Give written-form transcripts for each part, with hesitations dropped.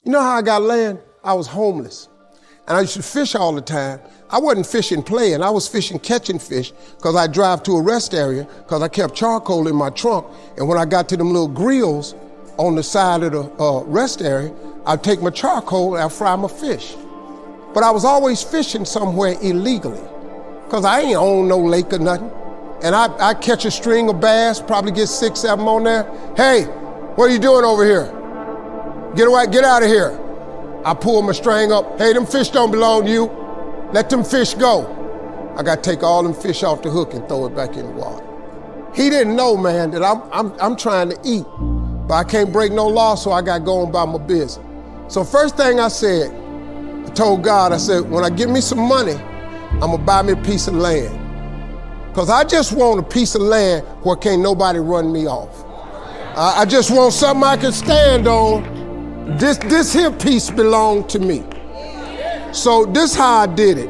You know how I got land? I was homeless. And I used to fish all the time. I wasn't fishing playing. I was fishing catching fish because I drive to a rest area because I kept charcoal in my trunk. And when I got to them little grills on the side of the rest area, I'd take my charcoal and I'd fry my fish. But I was always fishing somewhere illegally because I ain't own no lake or nothing. And I catch a string of bass, probably get 6, 7 on there. Hey, what are you doing over here? Get away, get out of here. I pull my string up. Hey, them fish don't belong to you. Let them fish go. I got to take all them fish off the hook and throw it back in the water. He didn't know, man, that I'm trying to eat, but I can't break no law, so I got to go on about my business. So first thing I said, I told God, I said, when I get me some money, I'm going to buy me a piece of land. Because I just want a piece of land where can't nobody run me off. I just want something I can stand on. This here piece belonged to me. So this how I did it.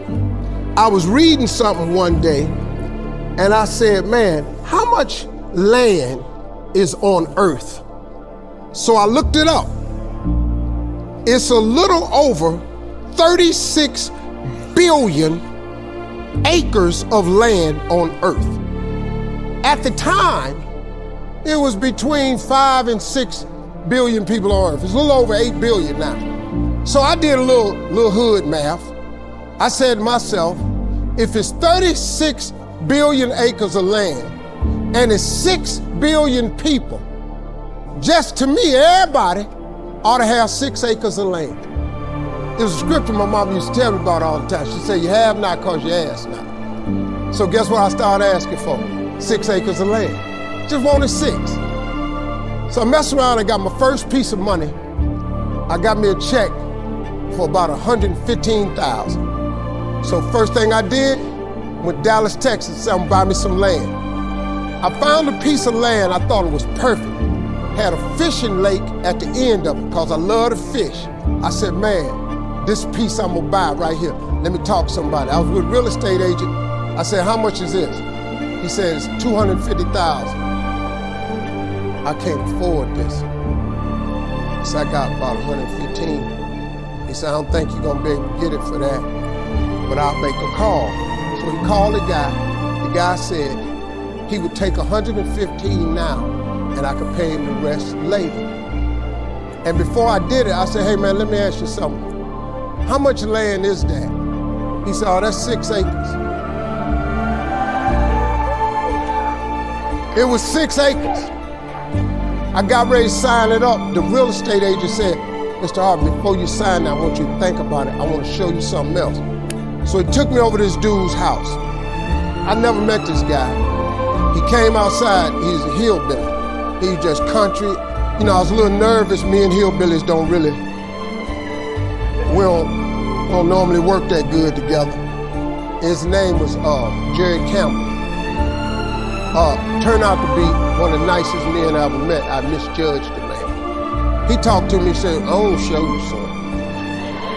I was reading something one day and I said, man, how much land is on earth? So I looked it up. It's a little over 36 billion acres of land on earth. At the time, it was between 5 and 6 billion people on earth. It's a little over 8 billion now. So I did a little hood math. I said to myself, if it's 36 billion acres of land and it's 6 billion people, just to me, everybody ought to have 6 acres of land. It was a scripture my mom used to tell me about all the time. She said, you have not because you ask not. So guess what I started asking for? 6 acres of land. Just wanted 6. So I messed around and got my first piece of money. I got me a check for about $115,000. So first thing I did, went to Dallas, Texas, said I'm gonna buy me some land. I found a piece of land I thought it was perfect. Had a fishing lake at the end of it because I love to fish. I said, man, this piece I'm gonna buy right here. Let me talk to somebody. I was with a real estate agent. I said, how much is this? He says, $250,000. I can't afford this. So I got about 115. He said, I don't think you're gonna be able to get it for that, but I'll make a call. So he called the guy. The guy said he would take 115 now and I could pay him the rest later. And before I did it, I said, hey man, let me ask you something. How much land is that? He said, oh, that's 6 acres. It was 6 acres. I got ready to sign it up. The real estate agent said, Mr. Harvey, before you sign that, I want you to think about it. I want to show you something else. So he took me over to this dude's house. I never met this guy. He came outside, he's a hillbilly. He's just country. You know, I was a little nervous. Me and hillbillies don't really, we don't normally work that good together. His name was Jerry Campbell. Turned out to be one of the nicest men I ever met. I misjudged the man. He talked to me, said, I want to show you something.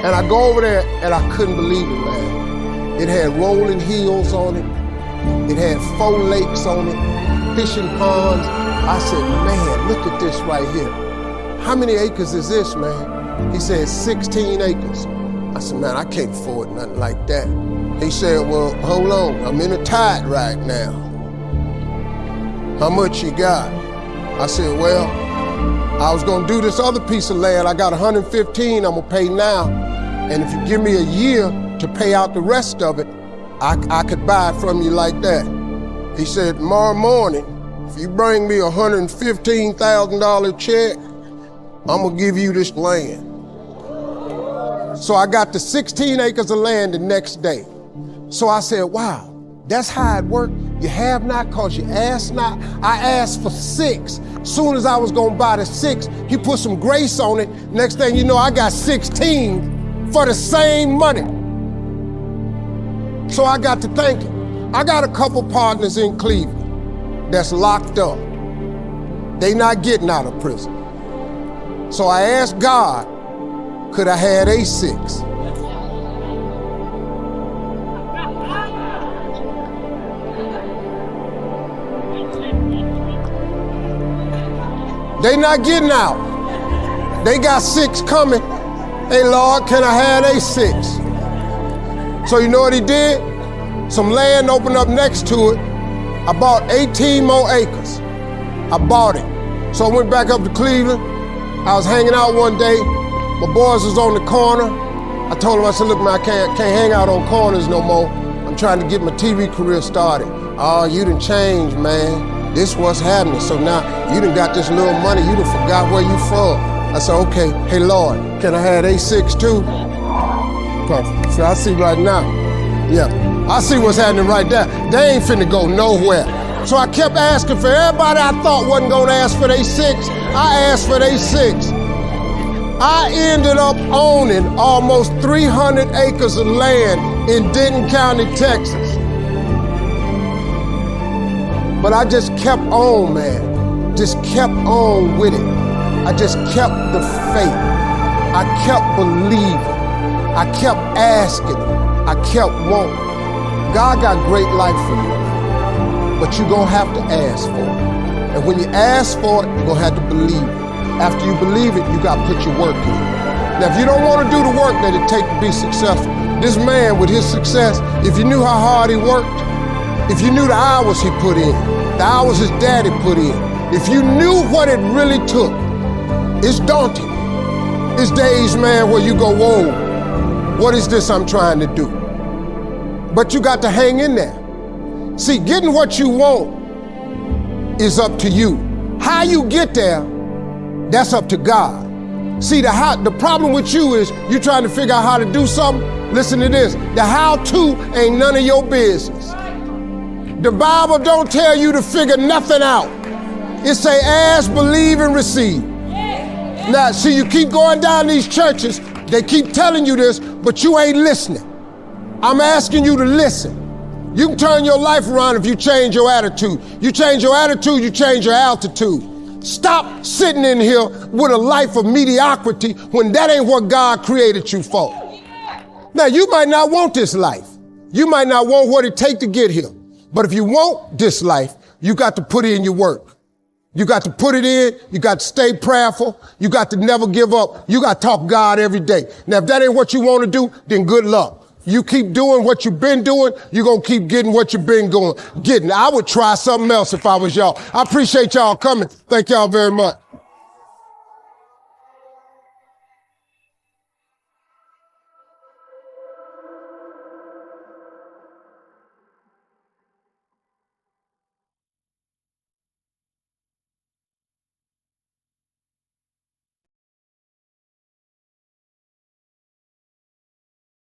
And I go over there and I couldn't believe it, man. It had rolling hills on it. It had 4 lakes on it, fishing ponds. I said, man, look at this right here. How many acres is this, man? He said, 16 acres. I said, man, I can't afford nothing like that. He said, well, hold on, I'm in a tide right now. How much you got? I said, well, I was gonna do this other piece of land. I got 115, I'm gonna pay now. And if you give me a year to pay out the rest of it, I could buy it from you like that. He said, tomorrow morning, if you bring me a $115,000 check, I'm gonna give you this land. So I got the 16 acres of land the next day. So I said, wow, that's how it worked. You have not cause you ask not. I asked for 6. Soon as I was gonna buy the 6, he put some grace on it. Next thing you know, I got 16 for the same money. So I got to thinking, I got a couple partners in Cleveland that's locked up. They not getting out of prison. So I asked God, could I have a 6? They not getting out. They got 6 coming. Hey, Lord, can I have they 6? So you know what he did? Some land opened up next to it. I bought 18 more acres. I bought it. So I went back up to Cleveland. I was hanging out one day. My boys was on the corner. I told them, I said, look, man, I can't hang out on corners no more. I'm trying to get my TV career started. Oh, you done changed, man. This what's happening. So now you done got this little money. You done forgot where you from. I said, okay, hey, Lord, can I have A6 too? So I see right now. Yeah, I see what's happening right there. They ain't finna go nowhere. So I kept asking for everybody I thought wasn't gonna ask for they 6. I asked for they 6. I ended up owning almost 300 acres of land in Denton County, Texas. But I just kept on, man. Just kept on with it. I just kept the faith. I kept believing. I kept asking. I kept wanting. God got great life for you, but you're gonna have to ask for it. And when you ask for it, you're gonna have to believe it. After you believe it, you gotta put your work in. Now, if you don't wanna do the work that it takes to be successful, this man with his success, if you knew how hard he worked, if you knew the hours he put in, the hours his daddy put in, if you knew what it really took, it's daunting. It's days, man, where you go, whoa, what is this I'm trying to do? But you got to hang in there. See, getting what you want is up to you. How you get there, that's up to God. See, the problem with you is you trying to figure out how to do something. Listen to this. The how-to ain't none of your business. The Bible don't tell you to figure nothing out. It say ask, believe, and receive. Now, see, you keep going down these churches, they keep telling you this, but you ain't listening. I'm asking you to listen. You can turn your life around if you change your attitude. You change your attitude, you change your altitude. Stop sitting in here with a life of mediocrity when that ain't what God created you for. Now, you might not want this life. You might not want what it takes to get here. But if you want this life, you got to put in your work. You got to put it in. You got to stay prayerful. You got to never give up. You got to talk God every day. Now, if that ain't what you want to do, then good luck. You keep doing what you've been doing, you're going to keep getting what you've been getting. I would try something else if I was y'all. I appreciate y'all coming. Thank y'all very much.